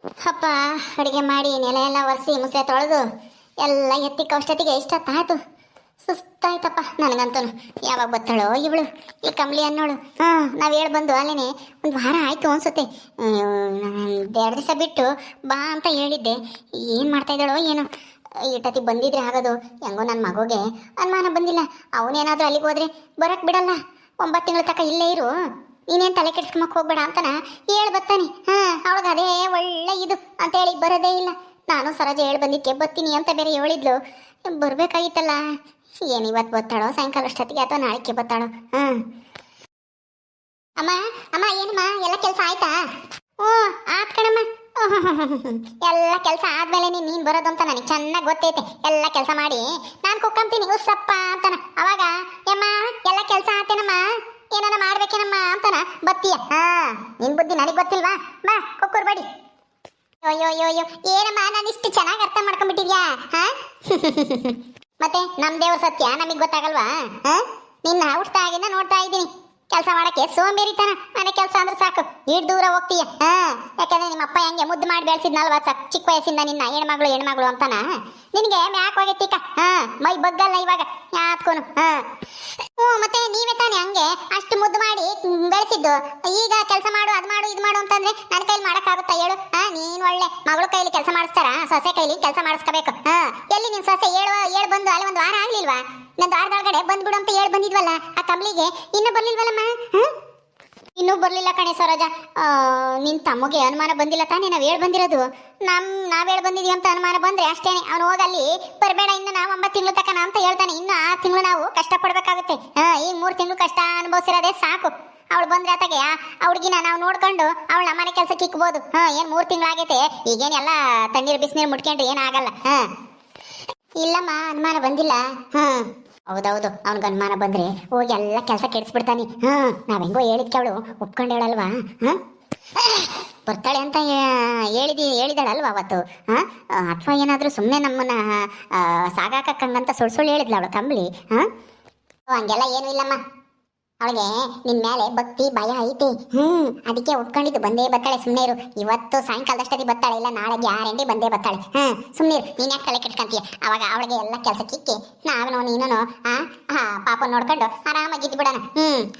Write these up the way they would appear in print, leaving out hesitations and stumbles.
ಅಪ್ಪ ಅಡುಗೆ ಮಾಡಿ ನೆಲ ಎಲ್ಲ ಒರೆಸಿ ಮುಸೆ ತೊಳೆದು ಎಲ್ಲ ಎತ್ತಿ ಕಷ್ಟೊತ್ತಿಗೆ ಇಷ್ಟೊತ್ತಾಯ್ತು. ಸುಸ್ತಾಯ್ತಪ್ಪ ನನಗಂತೂ. ಯಾವಾಗ ಬತ್ತಾಳೋ ಇವಳು ಈ ಕಂಬ್ಳಿ ಅನ್ನೋಳು. ನಾವು ಹೇಳಿ ಬಂದು ಅಲ್ಲೇನೆ ಒಂದು ವಾರ ಆಯಿತು ಅನ್ಸುತ್ತೆ. 2 ದಿವಸ ಬಿಟ್ಟು ಬಾ ಅಂತ ಹೇಳಿದ್ದೆ. ಏನು ಮಾಡ್ತಾ ಇದ್ದಾಳೋ ಏನು. ಇಟ್ಟತಿ ಬಂದಿದ್ರೆ ಆಗೋದು. ಹೆಂಗೋ ನನ್ನ ಮಗುಗೆ ಅನುಮಾನ ಬಂದಿಲ್ಲ. ಅವನೇನಾದರೂ ಅಲ್ಲಿಗೆ ಹೋದ್ರೆ ಬರಕ್ಕೆ ಬಿಡಲ್ಲ. 9 ತಿಂಗಳ ತನಕ ಇಲ್ಲೇ ಇರು, ನೀನೇನು ತಲೆ ಕೆಡ್ಸ್ಕೊಂಬಕ್ಕೆ ಹೋಗ್ಬೇಡ ಅಂತನ ಹೇಳಿ ಬರ್ತಾನೆ. ಅವಳಿಗೆ ಅದೇ ಒಳ್ಳೆ ಇದು ಅಂತೇಳಿ ಬರೋದೇ ಇಲ್ಲ. ನಾನು ಸರೋಜ ಹೇಳಿ ಬಂದಿಕ್ಕೆ ಬರ್ತೀನಿ ಅಂತ ಬೇರೆ ಹೇಳಿದ್ಲು. ಬರಬೇಕಾಗಿತ್ತಲ್ಲ. ಏನು ಇವತ್ತು ಬರ್ತಾಳೋ ಸಾಯಂಕಾಲ ಅಷ್ಟೊತ್ತಿಗೆ ಅಥವಾ ನಾಳೆಗೆ ಬರ್ತಾಳೋ. ಅಮ್ಮ ಅಮ್ಮ ಏನಮ್ಮ ಎಲ್ಲ ಕೆಲಸ ಆಯ್ತಾ? ಆತ್ ಕಣಮ್ಮ. ಎಲ್ಲ ಕೆಲಸ ಆದ್ಮೇಲೆ ನೀನು ಬರೋದು ಅಂತ ನನಗೆ ಚೆನ್ನಾಗಿ ಗೊತ್ತೈತೆ. ಎಲ್ಲ ಕೆಲಸ ಮಾಡಿ ನಾನು ಕುಕ್ಕಂತೀನಿ ಉಸ್ಸಪ್ಪ ಅಂತಾನ. ಅವಾಗ ಯಮ್ಮ ಎಲ್ಲ ಕೆಲಸ ಆತೇನಮ್ಮ, ಏನಾನ ಮಾಡ್ಬೇಕೇನಮ್ಮ ಅಂತಾನ ಬತ್ತೀಯ. ನಿನ್ ಬುದ್ಧಿ ನನಗೆ ಗೊತ್ತಿಲ್ವಾ? ಬಾ ಕುಕ್ಕೂರ್ ಬಡಿ. ಅಯ್ಯೋ ಅಯ್ಯೋ ಅಯ್ಯೋ ಏನಮ್ಮ ನಾನು ಇಷ್ಟು ಚೆನ್ನಾಗಿ ಅರ್ಥ ಮಾಡ್ಕೊಂಡ್ಬಿಟ್ಟಿದ್ಯಾ? ಮತ್ತೆ ನಮ್ ದೇವ್ರ ಸತ್ಯ ನಮಗೆ ಗೊತ್ತಾಗಲ್ವಾ? ನಿನ್ನ ಹುಟ್ಟಾಗಿಂದ ನೋಡ್ತಾ ಇದ್ದೀನಿ. ಕೆಲಸ ಮಾಡಕ್ಕೆ ಸೋಂಬೇರಿತನ. ಮನೆ ಕೆಲಸ ಅಂದ್ರೆ ಸಾಕು, ಇಡ್ ದೂರ ಹೋಗ್ತೀಯ. ಯಾಕಂದ್ರೆ ನಿಮ್ಮ ಅಪ್ಪ ಹೆಂಗೆ ಮುದ್ದು ಮಾಡಿ ಬೆಳೆಸಿದ್ನಲ್ವಾ ಚಿಕ್ಕ ವಯಸ್ಸಿಂದ ನಿನ್ನ ಹೆಣ್ಮಗಳು ಅಂತಾನ. ನಿನಗೆ ಮ್ಯಾಕ್ ಹೋಗೈತಿಕ. ಮೈ ಬಗ್ಗಲ್ಲ ಇವಾಗ ಯಾತ್ಕೋನು. ಮತ್ತೆ ನೀವೇ ತಾನೆ ಹಂಗೆ ಅಷ್ಟು ಮುದ್ದು ಮಾಡಿ ಬೆಳೆಸಿದ್ದು. ಈಗ ಕೆಲಸ ಮಾಡು ಅದ್ ಮಾಡು ಇದು ಮಾಡು ಅಂತಂದ್ರೆ ನನ್ನ ಕೈಲಿ ಮಾಡಕ್ಕಾಗುತ್ತಾ ಹೇಳು? ನೀನ್ ಒಳ್ಳೆ ಮಗಳು ಕೈಲಿ ಕೆಲಸ ಮಾಡಿಸ್ತಾರ, ಸೊಸೆ ಕೈಲಿ ಕೆಲಸ ಮಾಡಿಸ್ಕೋಬೇಕು. ಎಲ್ಲಿ ನಿನ್ ಸೊಸೆ ಹೇಳು ಬಂದು ಅಲ್ಲಿ 1 ವಾರ ಆಗ್ಲಿಲ್ವಾ? ನಂದು ವಾರದೊಳಗಡೆ ಬಂದ್ಬಿಡು ಅಂತ ಹೇಳಿ ಬಂದಿದ್ವಲ್ಲ ಆ ಕಂಬ್ಳಿಗೆ. ಇನ್ನೂ ಬರ್ಲಿಲ್ವಲ್ಲಮ್ಮ? ಇನ್ನೂ ಬರ್ಲಿಲ್ಲ ಕಣೆ ಸರೋಜ. ನಿನ್ ತಮ್ಮಗೆ ಅನುಮಾನ ಬಂದಿಲ್ಲ ತಾನೇ ನಾವು ಹೇಳಿ ಬಂದಿರೋದು? ನಾವ್ ಹೇಳಿ ಬಂದಿದೀವಿ ಅಂತ ಅನುಮಾನ ಬಂದ್ರೆ ಅಷ್ಟೇನೆ. ಅವ್ನು ಹೋಗಲ್ಲಿ ಬರಬೇಡ, ಇನ್ನು ನಾವು 9 ತಿಂಗಳು ತಕನ ಅಂತ ಹೇಳ್ತಾನೆ. ಇನ್ನು 6 ತಿಂಗಳು ನಾವು ಕಷ್ಟಪಡ್ಬೇಕಾಗುತ್ತೆ. ಈಗ 3 ತಿಂಗಳು ಕಷ್ಟ ಅನುಭವಿಸಿರೋದೇ ಸಾಕು. ಅವಳು ಬಂದ್ರೆ ಆತಗೆ ಆ ಹುಡುಗಿನ ನಾವು ನೋಡ್ಕೊಂಡು ಅವಳ ನಮ್ಮನೆ ಕೆಲಸಕ್ಕೆ ಇಕ್ಬೋದು. ಏನ್ 3 ತಿಂಗಳು ಆಗೈತೆ, ಈಗೇನೆಲ್ಲ ತಣ್ಣೀರು ಬಿಸಿನೀರು ಮುಟ್ಕೊಂಡ್ರೆ ಏನಾಗಲ್ಲ. ಇಲ್ಲಮ್ಮ ಅನುಮಾನ ಬಂದಿಲ್ಲ. ಹೌದೌದು, ಅವನಿಗೆ ಅನುಮಾನ ಬಂದ್ರೆ ಹೋಗಿ ಎಲ್ಲ ಕೆಲಸ ಕೆಡಿಸ್ಬಿಡ್ತಾನೆ. ನಾವ್ ಹೆಂಗೋ ಹೇಳಿದ್ಕೆ ಅವಳು ಒಪ್ಕೊಂಡೇಳಲ್ವಾ? ಬರ್ತಾಳೆ ಅಂತ ಹೇಳಿದಾಳಲ್ವ ಅವತ್ತು? ಅಥವಾ ಏನಾದ್ರೂ ಸುಮ್ಮನೆ ನಮ್ಮನ್ನ ಸಾಗಾಕಂಗಂತ ಸುಳ್ಳು ಹೇಳಿದ್ಲ ಅವಳು ಕಂಬ್ಳಿ? ಹಂಗೆಲ್ಲ ಏನು ಇಲ್ಲಮ್ಮ. ಅವಳಿಗೆ ನಿನ್ ಮೇಲೆ ಭಕ್ತಿ ಭಯ ಐತಿ. ಅದಕ್ಕೆ ಒಪ್ಕೊಂಡಿದ್ದು. ಬಂದೇ ಬರ್ತಾಳೆ, ಸುಮ್ಮನೆ ಇರು. ಇವತ್ತು ಸಾಯಂಕಾಲದಷ್ಟದಿ ಬರ್ತಾಳೆ, ಇಲ್ಲ ನಾಳೆ ಗ್ಯಾರಂಟಿ ಬಂದೇ ಬರ್ತಾಳೆ. ಸುಮ್ಮನೆ ಇರು, ನೀನ್ ಯಾಕೆ ತಲೆ ಕೆಟ್ಕೊಂತೀಯ? ಅವಾಗ ಅವಳಿಗೆ ಎಲ್ಲ ಕೆಲಸಕ್ಕಿಕ್ಕಿ ನಾನು ನೀನು ಪಾಪ ನೋಡ್ಕೊಂಡು ಆರಾಮಾಗಿದ್ದು ಬಿಡೋಣ.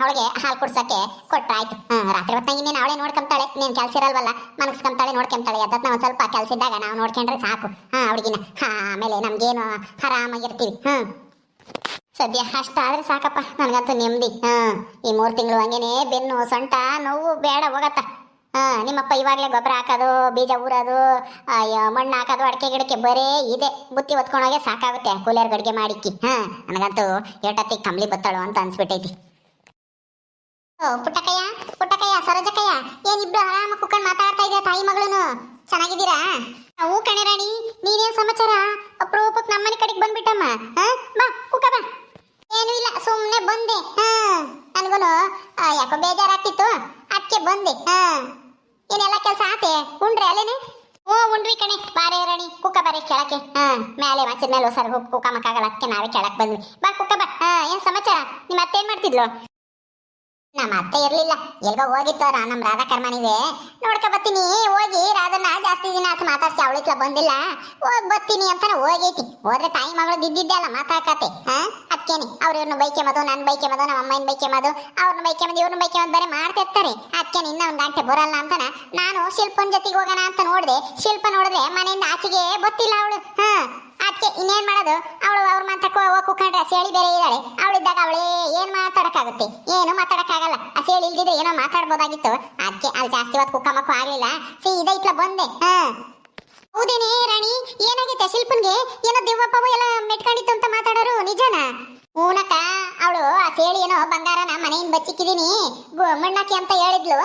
ಅವಳಿಗೆ ಹಾಲು ಕುಡ್ಸಕ್ಕೆ ಕೊಟ್ಟಾಯ್ತು. ರಾತ್ರಿ ಹೊತ್ತಾಗ ಇನ್ನೇನು ಅವಳೇ ನೋಡ್ಕೊಂತಾಳೆ. ನೀನ್ ಕೆಲಸ ಇರಲ್ವಲ್ಲ, ಮನಸ್ಕೊಂತಾಳೆ ನೋಡ್ಕೊಂತಾಳೆ. ಅದಕ್ಕೆ ನಾವು ಸ್ವಲ್ಪ ಕೆಲಸ ಇದ್ದಾಗ ನಾವು ನೋಡ್ಕೊಂಡ್ರೆ ಸಾಕು ಅವಳಿಗಿನ. ಆಮೇಲೆ ನಮ್ಗೇನು ಆರಾಮಾಗಿರ್ತೀವಿ. ಸದ್ಯ ಅಷ್ಟಾದ್ರೆ ಸಾಕಪ್ಪ, ನನಗಂತೂ ನೆಮ್ಮದಿ. ಈ 3 ತಿಂಗಳು ಹಂಗೇನೆ ಬೆನ್ನು ಸೊಂಟ ನೋವು ಬೇಡ ಹೋಗತ್ತ. ನಿಮ್ಮಪ್ಪ ಇವಾಗಲೇ ಗೊಬ್ಬರ ಹಾಕೋದು, ಬೀಜ ಊರೋದು, ಮಣ್ಣು ಹಾಕೋದು, ಅಡಿಕೆ ಗಿಡಕ್ಕೆ ಬರೇ ಇದೆ. ಬುತ್ತಿ ಹೊತ್ಕೊಂಡೋಗೆ ಸಾಕಾಗುತ್ತೆ ಕೂಲಿಯರ್ ಗಡಿಗೆ ಮಾಡಿಕ್ಕಿ. ನನಗಂತೂ ಏಟತ್ತಿ ಕಂಬ್ಳಿ ಬತ್ತಾಳು ಅಂತ ಅನ್ಸ್ಬಿಟ್ಟೈತಿ. ಪುಟ್ಟಕಯ್ಯ ಸರೋಜಕಯ್ಯ, ಏನಿಬ್ರು ಆರಾಮ ಕುತ್ಕೊಂಡು ಮಾತಾಡ್ತಾ ಇದೆಯಾ ತಾಯಿ ಮಗಳನು? ಚೆನ್ನಾಗಿದ್ದೀರಾ? ಹೂ ಕಣೆ ರಾಣಿ, ನೀನೇನ್ ಸಮಾಚಾರ? ಅಪ್ರೂಪಕ್ಕೆ ನಮ್ಮನೆ ಕಡೆಗೆ ಬಂದ್ಬಿಟ್ಟಮ್ಮ. ಬಾ ಕುಕ್ಕ ಬಾ. ಏನು ಇಲ್ಲ, ಸುಮ್ಮನೆ ಬಂದೆ. ನನ್ಗೂನು ಯಾಕೋ ಬೇಜಾರಾಗ್ತಿತ್ತು, ಅದಕ್ಕೆ ಬಂದೆ. ಏನೆಲ್ಲ ಕೆಲಸ ಆತೆ? ಉಂಡ್ರೆ ಅಲ್ಲೇನೆ? ಉಂಡ್ವಿ ಕಣೆ. ಬಾರೆ ರಾಣಿ ಕುಕ್ಕ ಬಾರೆ ಕೆಳಕ್ಕೆ. ಮೇಲೆ ಮಚ್ಚದ ಮೇಲೆ ಸರ್ ಹೋಗಿ ಕುಕ್ಕ ಮಕ್ಕಾಗಲ್ಲ, ಅದಕ್ಕೆ ನಾವೇ ಕೆಳಕ್ ಬಂದ್ವಿ. ಬಾ ಕುಕ್ಕ ಬಾ. ಏನ್ ಸಮಾಚಾರ? ನಿಮ್ಮ ಅತ್ತೆ ಏನ್ ಮಾಡ್ತಿದ್ಲು? ನಮ್ಮ ಅತ್ತೆ ಇರ್ಲಿಲ್ಲ, ಎಲ್ಗೋ ಹೋಗಿತ್ತು. ನಮ್ಮ ರಾಧಾಕರ್ಮನಿವೆ ನೋಡ್ಕೊ ಬತ್ತೀನಿ. ಹೋಗಿ ರಾಧನ ಜಾಸ್ತಿ ದಿನ ಆತ ಮಾತಾಡ್ಸಿ ಅವಳಿತ್ಲ ಬಂದಿಲ್ಲ, ಹೋಗಿ ಬತ್ತೀನಿ ಅಂತಾನೆ ಹೋಗೈತಿ. ಹೋದ್ರೆ ತಾಯಿ ಮಗಳು ಇದ್ದಿದ್ದೆ ಅಲ್ಲ ಮಾತಾಡ್ಕತೆ. ಅದಕ್ಕೇನೆ ಅವ್ರನ್ನ ಬೈಕೆ ಮದು, ನನ್ನ ಬೈಕೆ ಮದು, ನಮ್ಮ ಅಮ್ಮನ ಬೈಕೆ ಮದು, ಅವ್ರನ್ನ ಬೈಕೆ ಮದು, ಇವ್ರನ್ನ ಬೈಕೆ ಮದು ಬೇರೆ ಮಾಡ್ತಿರ್ತಾರೆ. ಅದಕ್ಕೇನೆ ಇನ್ನೂ 1 ಗಂಟೆ ಬರಲ್ಲ ಅಂತಾನ ನಾನು ಶಿಲ್ಪನ್ ಜೊತೆಗೆ ಹೋಗೋಣ ಅಂತ ನೋಡಿದೆ. ಶಿಲ್ಪ ನೋಡಿದ್ರೆ ಮನೆಯಿಂದ ಆಚೆಗೆ ಗೊತ್ತಿಲ್ಲ ಅವಳು. ಅದಕ್ಕೆ ಇನ್ನೇನ್ ಮಾಡೋದು, ಅವಳು ಅವ್ರ ಮಾತಕ್ಕೆ ಕುಕ್ಕಂಡ್ರೆ ಸೇಳಿ ಬೇರೆ ಇದ್ದಾಳೆ. ಅವಳಿದ್ದಾಗ ಅವಳೇ ಏನ್ ಮಾತಾಡಕ್ಕಾಗುತ್ತೆ? ಏನು ಮಾತಾಡಕ್ಕಾಗಲ್ಲ. ಆ ಸೇಳಿ ಇಲ್ದಿದ್ರೆ ಏನೋ ಮಾತಾಡ್ಬೋದಾಗಿತ್ತು. ಅದಕ್ಕೆ ಅಲ್ಲಿ ಜಾಸ್ತಿ ಹೊತ್ತು ಕುಕ್ಕ ಮಕ್ಕಳು ಆಗ್ಲಿಲ್ಲ, ಸೀದಾ ಇತ್ಲ ಬಂದೆ. ಹೌದೇನೆ ರಾಣಿ, ಏನಾಗಿತ್ತೆ ಶಿಲ್ಪನ್ಗೆ? ಏನೋ ದೆವ್ವಪ್ಪವು ಎಲ್ಲ ಮೆಟ್ಕೊಂಡಿತ್ತು ಅಂತ ಮಾತಾಡೋರು ನಿಜಾನ? ಹೂನಕ್ಕ, ಅವಳು ಆ ಸೇಳಿ ಏನೋ ಬಂಗಾರನ ಮನೆಯಿಂದ ಬಚ್ಚಿಕ್ಕಿದೀನಿ ಮಣ್ಣಾಕಿ ಅಂತ ಹೇಳಿದ್ಲು.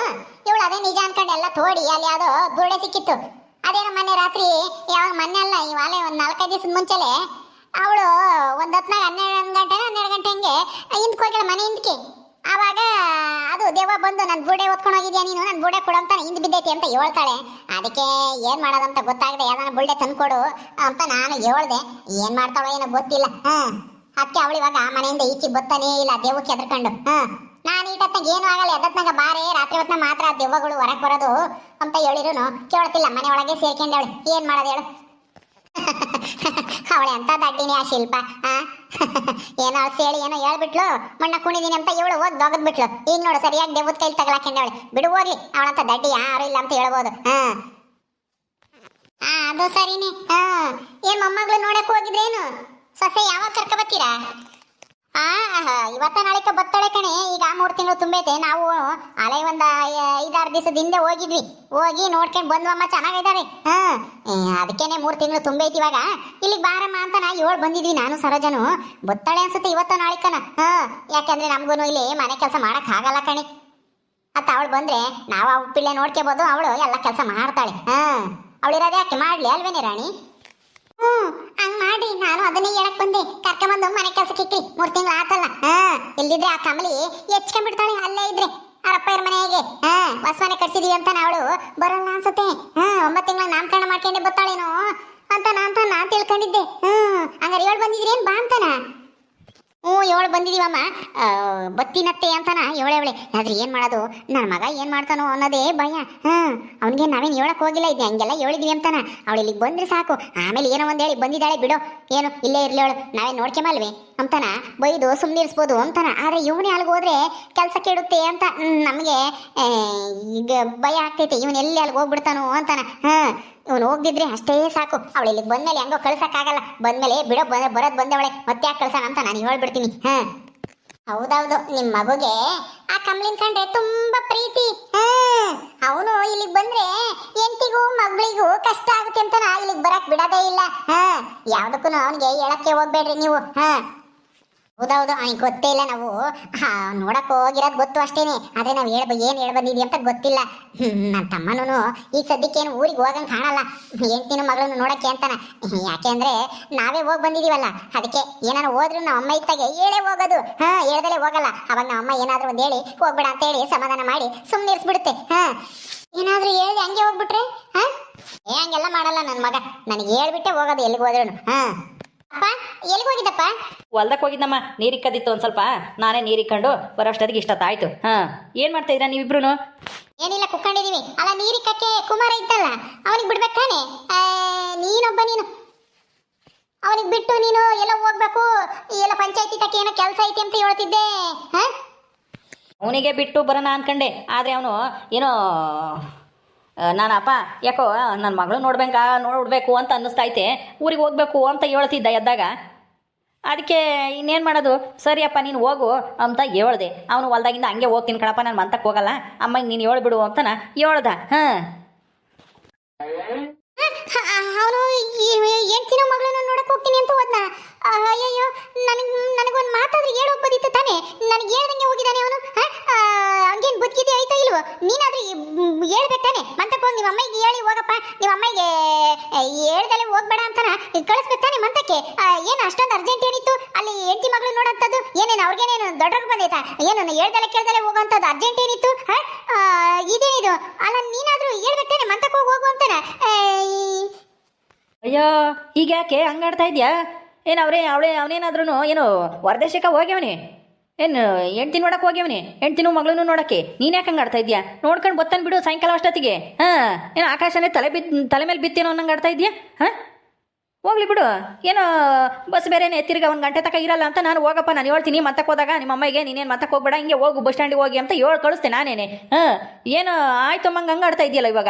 ಇವಳು ಅದೇ ನಿಜ ಅನ್ಕೊಂಡು ಎಲ್ಲ ತೋಡಿ ಅಲ್ಲಿ ಯಾವುದೋ ಗುರುಡೆ ಸಿಕ್ಕಿತ್ತು. ಅದೇನೋ ಮೊನ್ನೆ ರಾತ್ರಿ, ಯಾವಾಗ ಮೊನ್ನೆ ಅಲ್ಲ ಇವಾಗಲೇ 1 4-5 ದಿವಸದ ಮುಂಚೆಲೆ ಅವಳು ಒಂದು ಹೊತ್ನಾಗ 12 ಗಂಟೆ ಹಂಗೆ ಹಿಂದ್ಕೋಗಿಳ ಮನೆ ಹಿಂದಕ್ಕೆ. ಆವಾಗ ಅದು ದೇವ ಬಂದು ನನ್ನ ಬುಡೆ ಹೊತ್ಕೊಂಡು ಹೋಗಿದ್ಯಾ ನೀನು, ನನ್ನ ಬುಡೆ ಕೊಡು ಅಂತ ಹಿಂದ್ ಬಿದ್ದೈತಿ ಅಂತ ಹೇಳ್ತಾಳೆ. ಅದಕ್ಕೆ ಏನ್ ಮಾಡೋದಂತ ಗೊತ್ತಾಗದೆ ಯಾವ್ದಾನ ಬುಳ್ಳೆ ತಂದ್ಕೊಡು ಅಂತ ನಾನು ಹೇಳ್ದೆ. ಏನ್ ಮಾಡ್ತಾಳೋ ಏನೋ ಗೊತ್ತಿಲ್ಲ. ಅದಕ್ಕೆ ಅವಳು ಇವಾಗ ಮನೆಯಿಂದ ಈಚೆ ಬತ್ತಾನೇ ಇಲ್ಲ, ದೇವಕ್ಕೆ ಹೆದರ್ಕೊಂಡು. ನಾನು ಎದ್ದತ್ನಾಗ ಏನು ಆಗಲ್ಲ, ಎದ್ದತ್ನಾಗ ಬಾರೆ ರಾತ್ರಿ ಹೊತ್ನ ಮಾತ್ರ ದೆವ್ವಗಳು ಹೊರಗೆ ಬರೋದು ಅಂತ ಹೇಳಿರುನು ಕೇಳ್ತಿಲ್ಲ. ಮನೆ ಒಳಗೆ ಸೇರ್ಕೊಂಡವಳೆ, ಏನ್ ಮಾಡೋದು ಹೇಳು? ಅವಳೆ ಅಂತ ದಡ್ಡಿನಿ ಆ ಶಿಲ್ಪ. ಏನೋ ಸೇಳಿ ಏನೋ ಹೇಳ್ಬಿಟ್ಲು, ಮಣ್ಣ ಕುಣಿದೀನಿ ಅಂತ ಇವಳು ಹೋಗಿ ದೊಗದ್ಬಿಟ್ಲು. ಈಗ ನೋಡು ಸರಿಯಾಗಿ ದೆವ್ವದ ಕೈಲಿ ತಗಲಾಕೊಂಡವಳೆ. ಬಿಡು ಹೋಗ್ಲಿ, ಅವಳಂತ ದಡ್ಡಿ ಯಾರು ಇಲ್ಲ ಅಂತ ಹೇಳ್ಬೋದು. ಅದು ಸರಿನೇ. ಏನ್ ಮೊಮ್ಮಗಳು ನೋಡಕ್ ಹೋಗಿದ್ರೇನು? ಸೊಸೆ ಯಾವಾಗ ಕರ್ಕ ಬರ್ತೀರಾ? ಇವತ್ತ ನಾಳೆಕ ಬತ್ತಾಳೆ ಕಣೆ. ಈಗ 3 ತಿಂಗಳು ತುಂಬೈತೆ. ನಾವು ಅಲೆ ಒಂದ 5-6 ದಿವಸದ ಹಿಂದೆ ಹೋಗಿದ್ವಿ. ಹೋಗಿ ನೋಡ್ಕೊಂಡು ಬಂದ್ವಮ್ಮ, ಚೆನ್ನಾಗಿದ್ದಾರೆ. ಅದಕ್ಕೇನೆ 3 ತಿಂಗಳು ತುಂಬೈತಿ. ಇವಾಗ ಇಲ್ಲಿಗೆ ಬಾರಮ್ಮ ಅಂತ ನಾ 7 ಬಂದಿದ್ವಿ ನಾನು ಸರೋಜನು. ಬತ್ತಾಳೆ ಅನ್ಸುತ್ತೆ ಇವತ್ತ ನಾಳೆಕನ. ಯಾಕಂದ್ರೆ ನಮ್ಗೂ ಇಲ್ಲಿ ಮನೆ ಕೆಲಸ ಮಾಡಕ್ ಆಗಲ್ಲ ಕಣೆ. ಅತ್ತ ಅವಳು ಬಂದ್ರೆ ನಾವು ಆ ಪಿಳ್ಳೆ ನೋಡ್ಕೋಬಹುದು, ಅವಳು ಎಲ್ಲ ಕೆಲಸ ಮಾಡ್ತಾಳೆ. ಅವಳಿರೋದೇ ಯಾಕೆ ಮಾಡ್ಲಿ ಅಲ್ವೇನೆ ರಾಣಿ? ಹಂಗ್ ಮಾಡಿ ನಾನು ಅದನ್ನೇ ಹೇಳಕ್ ಬಂದೆ. ಕರ್ಕೊಂಬಂದು ಮನೆ ಕೆಲಸಕ್ಕೆ ಇಟ್ಟಿ 3 ತಿಂಗಳು ಆತಲ್ಲ. ಇಲ್ದಿದ್ರೆ ಆ ಕಮಲಿ ಹೆಚ್ಕೊಂಡ್ಬಿಡ್ತಾಳೆ ಅಲ್ಲೇ ಇದ್ರೆ ಅವರಪ್ಪಯ್ಯರ ಮನೆಗೆ. ಹೊಸ ಮನೆ ಕಟ್ಸಿದೀವಿ ಅಂತ ಅವಳು ಬರಲ್ಲ ಅನ್ಸುತ್ತೆ. 9 ತಿಂಗಳ ನಾಮಕರಣ ಮಾಡ್ಕೊಂಡೆ ಬರ್ತಾಳೇನೋ ಅಂತ ನಾ ತಿಳ್ಕೊಂಡಿದ್ದೆ. ಹಂಗಾರೆ 7 ಬಂದಿದ್ರೇನ್ ಬಾ ಅಂತಾನ? 7 ಬಂದಿದೀವಮ್ಮ, ಬತ್ತಿನತ್ತೆ ಅಂತಾನ ಹೇಳವಳೆ. ಆದ್ರೆ ಏನ್ ಮಾಡೋದು, ನನ್ನ ಮಗ ಏನ್ ಮಾಡ್ತಾನೋ ಅನ್ನೋದೇ ಭಯ. ಅವನಿಗೆ ನಾವೇನ್ ಹೇಳಕ್ ಹೋಗಿಲ್ಲ, ಇದೆ ಹಂಗೆಲ್ಲ ಹೇಳಿದ್ವಿ ಅಂತಾನ. ಅವಳು ಇಲ್ಲಿಗೆ ಬಂದ್ರೆ ಸಾಕು, ಆಮೇಲೆ ಏನೋ ಒಂದ್ ಹೇಳಿ ಬಂದಿದ್ದಾಳೆ ಬಿಡು, ಏನು ಇಲ್ಲೇ ಇರ್ಲಿ ಅವಳು, ನಾವೇ ನೋಡ್ಕೊಂಬಲ್ವಿ ಅಂತಾನ ಬೈದು ಸುಮ್ಮನಿರಿಸ್ಬೋದು ಅಂತಾನ. ಆದ್ರೆ ಇವನೇ ಅಲ್ಲಿಗೆ ಹೋದ್ರೆ ಕೆಲಸ ಕೆಡುತ್ತೆ ಅಂತ ನಮಗೆ ಈಗ ಭಯ ಆಗ್ತೈತೆ. ಇವನ್ ಎಲ್ಲಿ ಅಲ್ಲಿಗೆ ಹೋಗ್ಬಿಡ್ತಾನೋ ಅಂತಾನ. ಇವನು ಹೋಗ್ದಿದ್ರೆ ಅಷ್ಟೇ ಸಾಕು. ಅವಳು ಇಲ್ಲಿಗೆ ಬಂದ್ಮೇಲೆ ಹೆಂಗೋ ಕಳ್ಸಕ್ಕಾಗಲ್ಲ. ಬಂದ್ಮೇಲೆ ಬಿಡೋ ಬರೋದ್ ಬಂದವಳೆ, ಮತ್ತೆ ಯಾಕೆ ಕಳ್ಸೋಣ ಅಂತ ನಾನು ಹೇಳ್ಬಿಡ್ತೀನಿ. ಹೌದೌದು, ನಿಮ್ ಮಗುಗೆ ಆ ಕಮಲಿನ ಕಂಡ್ರೆ ತುಂಬಾ ಪ್ರೀತಿ. ಅವನು ಇಲ್ಲಿಗೆ ಬಂದ್ರೆ ಎಂಟಿಗೂ ಮಗಳಿಗೂ ಕಷ್ಟ ಆಗುತ್ತೆ ಅಂತ ನಾ ಇಲ್ಲಿಗೆ ಬರಕ್ ಬಿಡೋದೇ ಇಲ್ಲ. ಯಾವ್ದಕ್ಕೂ ಅವನಿಗೆ ಹೇಳಕ್ಕೆ ಹೋಗ್ಬೇಡ್ರಿ ನೀವು. ಹೌದೌದು, ಅವನಿಗೆ ಗೊತ್ತೇ ಇಲ್ಲ. ನಾವು ನೋಡಕ್ ಹೋಗಿರೋದು ಗೊತ್ತು ಅಷ್ಟೇನೆ. ಆದ್ರೆ ನಾವ್ ಏನ್ ಬಂದಿದ್ವಿ ಅಂತ ಗೊತ್ತಿಲ್ಲ. ನನ್ನ ತಮ್ಮನೂ ಈಗ ಸದ್ಯಕ್ಕೇನು ಊರಿಗೆ ಹೋಗಂಗ್ ಕಾಣಲ್ಲ, ಹೆಂಡ್ತಿನ ಮಗಳನ್ನು ನೋಡಕ್ಕೆ ಅಂತಾನ. ಯಾಕೆ ಅಂದ್ರೆ ನಾವೇ ಹೋಗಿ ಬಂದಿದೀವಲ್ಲ, ಅದಕ್ಕೆ ಏನಾರು ಹೋದ್ರು ನಮ್ಮ ಅಮ್ಮ ಇತ್ತಾಗೆ ಹೇಳೇ ಹೋಗೋದು. ಹೇಳ್ದಲೇ ಹೋಗಲ್ಲ. ಅವಾಗ ನಮ್ಮ ಅಮ್ಮ ಏನಾದ್ರು ಒಂದ್ ಹೇಳಿ ಹೋಗ್ಬೇಡ ಅಂತ ಹೇಳಿ ಸಮಾಧಾನ ಮಾಡಿ ಸುಮ್ಮನೆ ಇರಿಸ್ಬಿಡುತ್ತೆ. ಏನಾದ್ರೂ ಹೇಳಿ ಹಂಗೆ ಹೋಗ್ಬಿಟ್ರೆ ಹಂಗೆಲ್ಲ ಮಾಡಲ್ಲ ನನ್ನ ಮಗ. ನನಗೆ ಹೇಳ್ಬಿಟ್ಟೆ ಹೋಗೋದು ಎಲ್ಲಿಗೆ ಹೋದ್ರು. ಅಪ್ಪ ಎಲ್ಲಿಗೆ ಹೋಗಿದ್ದಪ್ಪ? ಹೊಲ್ದಕ್ಕೆ ಹೋಗಿದ್ದಮ್ಮ, ನೀರಿಕ್ಕದಿತ್ತು ಒಂದು ಸ್ವಲ್ಪ. ನಾನೇ ನೀರಿಕ್ಕೊಂಡು ಬರೋಷ್ಟೊತ್ತಿಗೆ ಇಷ್ಟೊತ್ತಾಯ್ತು. ಏನು ಮಾಡ್ತಾ ಇದ್ದೀರಾ ನೀವಿಬ್ರು? ಏನಿಲ್ಲ, ಕುತ್ಕೊಂಡಿದೀವಿ. ಅಲ್ಲ, ನೀರಿಕ್ಕಕ್ಕೆ ಕುಮಾರ ಇದ್ದಲ್ಲ, ಅವನಿಗೆ ಬಿಡ್ಬೇಕಾನೆ? ನೀನು ಅವನಿಗೆ ಬಿಟ್ಟು ನೀನು ಎಲ್ಲ ಹೋಗ್ಬೇಕು, ಎಲ್ಲ ಪಂಚಾಯತಿ ತಕ್ಕ ಏನೋ ಕೆಲಸ ಐತಿ ಅಂತ ಹೇಳ್ತಿದ್ದೆ. ಅವನಿಗೆ ಬಿಟ್ಟು ಬರೋಣ ಅನ್ಕಂಡೆ. ಆದರೆ ಅವನು ಏನೋ ನಾನಪ್ಪ ಯಾಕೋ ನನ್ನ ಮಗಳು ನೋಡ್ಬೇಕು ಅಂತ ಅನ್ನಿಸ್ತೈತೆ, ಊರಿಗೆ ಹೋಗ್ಬೇಕು ಅಂತ ಹೇಳ್ತಿದ್ದ ಎದ್ದಾಗ. ಅದಕ್ಕೆ ಇನ್ನೇನು ಮಾಡೋದು, ಸರಿಯಪ್ಪ ನೀನು ಹೋಗು ಅಂತ ಹೇಳ್ದೆ. ಅವನು ಹೊಲ್ದಾಗಿಂದ ಹಂಗೆ ಹೋಗ್ತೀನಿ ಕಣಪ್ಪ, ನಾನು ಮಂತಕ್ಕೆ ಹೋಗಲ್ಲ, ಅಮ್ಮಂಗೆ ನೀನು ಹೇಳ್ಬಿಡು ಅಂತ ಹೇಳ್ದ. ಅವನು ಹೆಂಡ್ತಿನ ಮಗಳನ್ನು ನೋಡಕ್ ಹೋಗ್ತೀನಿ ಅಂತ ಹೋದ್ನ. ಅಯ್ಯಯ್ಯೋ, ನನಗೊಂದು ಮಾತಾದ್ರೆ ಹೇಳೋಗ್ಬೋದಿತ್ತು ತಾನೆ. ನನಗೆ ಹೇಳ್ದಂಗೆ ಹೋಗಿದ್ದಾನೆ ಅವನು. ಹಂಗೇನು ಬದುಕಿದೆ ಆಯ್ತಾ ಇಲ್ವೋ? ನೀನಾದ್ರೂ ಹೇಳ್ಬೇಕು ತಾನೆ. ಮಂತಕ್ಕೆ ಹೋಗಿ ನಿಮ್ಮ ಅಮ್ಮಗೆ ಹೇಳಿ ಹೋಗಪ್ಪ, ನಿಮ್ಮ ಅಮ್ಮಗೆ ಹೇಳ್ದಲೆ ಹೋಗ್ಬೇಡ ಅಂತಾನ ಕಳಿಸ್ಬೇಕು ತಾನೆ ಮಂತಕ್ಕೆ. ಏನು ಅಷ್ಟೊಂದು ಅರ್ಜೆಂಟ್ ಏನಿತ್ತು ಅಲ್ಲಿ ಹೆಂಡ್ತಿ ಮಗಳು ನೋಡೋಂಥದ್ದು? ಏನೇನು ಅವ್ರಿಗೇನೇನು ದೊಡ್ಡವ್ರಿಗೆ ಬಂದೈತಾ? ಏನು ಹೇಳ್ದಲೆ ಕೇಳ್ದಲೆ ಹೋಗೋಂಥದ್ದು ಅರ್ಜೆಂಟ್ ಏನಿತ್ತು? ಇದೇನಿದು? ಅಲ್ಲ, ನೀನಾದ್ರೂ ಹೇಳ್ಬೇಕು ತಾನೆ, ಮಂತಕ್ಕೆ ಹೋಗು ಅಂತಾನ. ಅಯ್ಯೋ, ಈಗ ಯಾಕೆ ಹಂಗಾಡ್ತಾ ಇದೆಯಾ? ಏನು ಅವನೇನಾದ್ರೂ ಏನು ಹೊರದೇಶಕ್ಕೆ ಹೋಗ್ಯವನಿ? ಏನು ಹೆಂಡ್ತಿ ನೋಡಕ್ಕೆ ಹೋಗ್ಯವನಿ? ಹೆಂಡ್ತಿನೂ ಮಗಳೂ ನೋಡೋಕ್ಕೆ ನೀನು ಯಾಕೆ ಹಂಗೆ ಆಡ್ತಾ ಇದೆಯಾ? ನೋಡ್ಕೊಂಡು ಬತ್ತಾನೆ ಬಿಡು ಸಾಯಂಕಾಲ ಅಷ್ಟೊತ್ತಿಗೆ. ಏನು ಆಕಾಶನೇ ತಲೆ ಮೇಲೆ ಬಿತ್ತೇನೋ ಅನ್ನಂಗೆ ಆಡ್ತಾ ಇದೆಯಾ? ಹೋಗ್ಲಿ ಬಿಡು. ಏನೋ ಬಸ್ ಬೇರೆನೇ ತಿರ್ಗಿ 1 ಗಂಟೆ ತನಕ ಇರಲ್ಲ ಅಂತ ನಾನು ಹೋಗಪ್ಪ, ನಾನು ಹೇಳ್ತೀನಿ ಮತ್ತಕ್ಕೆ ಹೋದಾಗ ನಿಮ್ಮ ಅಮ್ಮಗೆ ನೀನೇನು ಮತ್ತಕ್ಕೆ ಹೋಗ್ಬೇಡ, ಹಿಂಗೆ ಹೋಗು ಬಸ್ ಸ್ಟ್ಯಾಂಡಿಗೆ ಹೋಗಿ ಅಂತ ಕಳಿಸ್ತೇನೆ ನಾನೇನೆ. ಏನು ಆಯ್ತು ಅಮ್ಮಂಗೆ ಹಂಗೆ ಆಡ್ತಾ ಇದೆಯಲ್ಲ ಇವಾಗ.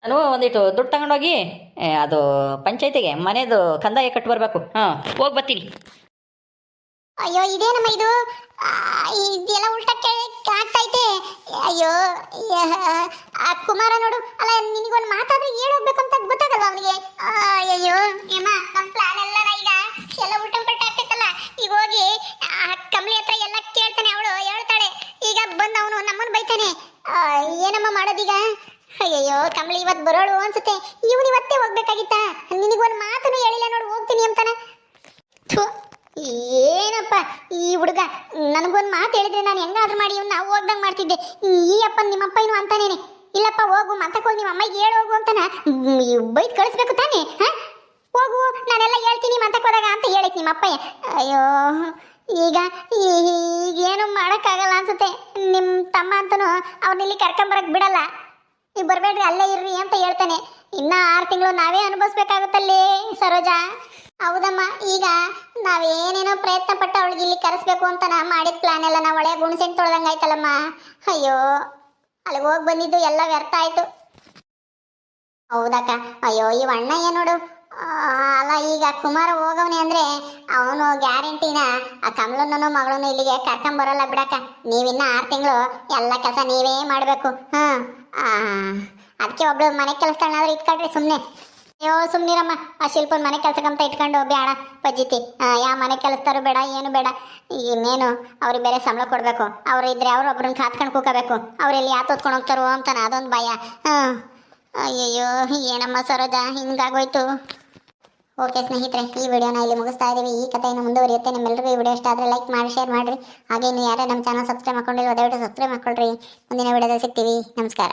ನಾನು ಒಂದಿಟ್ಟು ದುಡ್ಡು ತಗೊಂಡೋಗಿ ಅದು ಪಂಚಾಯತಿಗೆ ಮನೆದು ಕಂದಾಯ ಕಟ್ಟು ಬರಬೇಕು. ಹೋಗಿ ಬರ್ತೀನಿ. ಅಯ್ಯೋ, ಇದೇನಮ್ಮ ಇದು? ಇದೆಲ್ಲ ಉಲ್ಟಕ್ಕೆ ಆಗ್ತೈತೆ. ಅಯ್ಯೋ, ಆ ಕುಮಾರ ನೋಡು. ಅಲ್ಲ, ನಿನಗೊಂದು ಮಾತಾದ್ರೆ ಹೇಳೋಗ್ಬೇಕು ಅಂತ ಗೊತ್ತಾಗಲ್ಲ ಅವನಿಗೆ. ಅಯ್ಯೋ ಏಮ್ಮ, ನಮ್ಮ ಪ್ಲಾನ್ ಎಲ್ಲ ಈಗ ಎಲ್ಲ ಉಲ್ಟಂಪಟ್ಟ ಆಗ್ತೈತಲ್ಲ. ಈಗ ಹೋಗಿ ಆ ಕಮಲಿ ಹತ್ರ ಎಲ್ಲ ಕೇಳ್ತಾನೆ, ಅವಳು ಹೇಳ್ತಾಳೆ. ಈಗ ಬಂದು ಅವನು ನಮ್ಮನ್ನು ಬೈತಾನೆ. ಏನಮ್ಮ ಮಾಡೋದೀಗ? ಅಯ್ಯಯ್ಯೋ, ಕಮಲಿ ಇವತ್ತು ಬರೋಳು ಅನ್ಸುತ್ತೆ. ಇವನು ಇವತ್ತೇ ಹೋಗ್ಬೇಕಾಗಿತ್ತ? ನಿನಗೊಂದು ಮಾತನ್ನು ಹೇಳಿಲ್ಲ ನೋಡು, ಹೋಗ್ತೀನಿ ಅಂತಾನೆ. ಏನಪ್ಪ ಈ ಹುಡುಗ, ನನಗೊಂದು ಮಾತು ಹೇಳಿದ್ರೆ ನಾನು ಹೆಂಗಾದ್ರೂ ಮಾಡಿ ಇವ್ನು ನಾವು ಹೋಗ್ದಂಗೆ ಮಾಡ್ತಿದ್ದೆ. ಈ ಅಪ್ಪ ನಿಮ್ಮಪ್ಪ ಏನು ಅಂತಾನೇನೆ. ಇಲ್ಲಪ್ಪ ಹೋಗು, ಮತ್ತಕ್ಕೆ ಹೋಗಿ ನಿಮ್ಮ ಅಮ್ಮಗೆ ಹೇಳಿ ಹೋಗು ಅಂತಾನ ಬೈದು ಕಳಿಸ್ಬೇಕು ತಾನೆ. ಹೋಗು, ನಾನೆಲ್ಲ ಹೇಳ್ತೀನಿ ಮತ್ತಕ್ಕೆ ಹೋದಾಗ ಅಂತ ಹೇಳಿಕ್ ನಿಮ್ಮಪ್ಪ. ಅಯ್ಯೋ, ಈಗ ಈಗೇನು ಮಾಡೋಕ್ಕಾಗಲ್ಲ ಅನ್ಸುತ್ತೆ. ನಿಮ್ಮ ತಮ್ಮ ಅಂತನೂ ಅವ್ರನ್ನ ಇಲ್ಲಿ ಕರ್ಕೊಂಬರಕ್ಕೆ ಬಿಡಲ್ಲ. ನೀವು ಬರಬೇಡ್ರಿ ಅಲ್ಲೇ ಇರ್ರಿ ಅಂತ ಹೇಳ್ತಾನೆ. ಇನ್ನ 6 ತಿಂಗಳು ನಾವೇ ಅನುಭವಿಸ್ಬೇಕಾಗುತ್ತಲ್ಲಿ ಸರೋಜಾ. ಹೌದಮ್ಮ, ಈಗ ನಾವೇನೇನೋ ಪ್ರಯತ್ನ ಪಟ್ಟು ಅವಳಿಗೆ ಇಲ್ಲಿ ಕರೆಸ್ಬೇಕು ಅಂತ ನಾ ಮಾಡಿದ ಪ್ಲಾನ್ ಎಲ್ಲ ನಾವು ಒಳ್ಳೆ ಗುಣಸೆಂಟ್ ತೊಳ್ದಂಗಾಯ್ತಲ್ಲಮ್ಮ. ಅಯ್ಯೋ, ಅಲ್ಲಿಗೆ ಹೋಗಿ ಬಂದಿದ್ದು ಎಲ್ಲ ವ್ಯರ್ಥ ಆಯ್ತು. ಹೌದಕ್ಕ. ಅಯ್ಯೋ, ಈ ಅಣ್ಣ ಏನು ನೋಡು. ಅಲ್ಲ, ಈಗ ಕುಮಾರ ಹೋಗವನೆ ಅಂದ್ರೆ ಅವನು ಗ್ಯಾರಂಟಿನ ಆ ಕಮಲನೂ ಮಗಳನ್ನೂ ಇಲ್ಲಿಗೆ ಕರ್ಕೊಂಬರಲ್ಲ ಬಿಡಕ್ಕ. ನೀವಿನ್ನ 6 ತಿಂಗಳು ಎಲ್ಲ ಕೆಲಸ ನೀವೇ ಮಾಡಬೇಕು. ಅದಕ್ಕೆ ಒಬ್ಳು ಮನೆ ಕೆಲಸಗಳನ್ನಾದ್ರೂ ಇಟ್ಕೊಳ್ರಿ ಸುಮ್ಮನೆ. ಅಯ್ಯೋ ಸುಮ್ಮನಿರಮ್ಮ, ಆ ಶಿಲ್ಪನ ಮನೆ ಕೆಲಸಕ್ಕಂತ ಇಟ್ಕೊಂಡು ಬೇಡ ಪಜ್ಜಿತಿ. ಯಾವ ಮನೆ ಕೆಲಸದಾರು ಬೇಡ, ಏನು ಬೇಡ. ಇನ್ನೇನು ಅವ್ರಿಗೆ ಬೇರೆ ಸಂಬಳ ಕೊಡಬೇಕು. ಅವ್ರು ಇದ್ರೆ ಅವ್ರೊಬ್ರನ್ನ ಕಾತ್ಕೊಂಡು ಕೂಕೋಬೇಕು. ಅವರೆಲ್ಲಿ ಯಾತು ಹೊತ್ಕೊಂಡು ಹೋಗ್ತಾರೋ ಅಂತಾನೆ ಅದೊಂದು ಭಯ. ಅಯ್ಯಯ್ಯೋ, ಏನಮ್ಮ ಸರೋಜಾ, ಹಿಂಗಾಗೋಯ್ತು. ಓಕೆ ಸ್ನೇಹಿತರೆ, ಈ ವಿಡಿಯೋನ ಇಲ್ಲಿ ಮುಗಿಸ್ತಾ ಇದ್ದೀವಿ. ಈ ಕಥೆ ಇನ್ನು ಮುಂದುವರಿಯುತ್ತೆ. ನಿಮ್ಮೆಲ್ಲರಿಗೂ ಈ ವಿಡಿಯೋ ಇಷ್ಟ ಆದರೆ ಲೈಕ್ ಮಾಡಿ, ಶೇರ್ ಮಾಡಿರಿ. ಹಾಗೆ ನೀವು ಯಾರೇ ನಮ್ಮ ಚಾನಲ್ ಸಬ್ಸ್ಕ್ರೈಬ್ ಮಾಡ್ಕೊಂಡಿರೋ ದಯವಿಟ್ಟು ಸಬ್ಸ್ಕ್ರೈಬ್ ಮಾಡ್ಕೊಳ್ರಿ. ಮುಂದಿನ ವಿಡಿಯೋದಲ್ಲಿ ಸಿಗ್ತೀವಿ. ನಮಸ್ಕಾರ.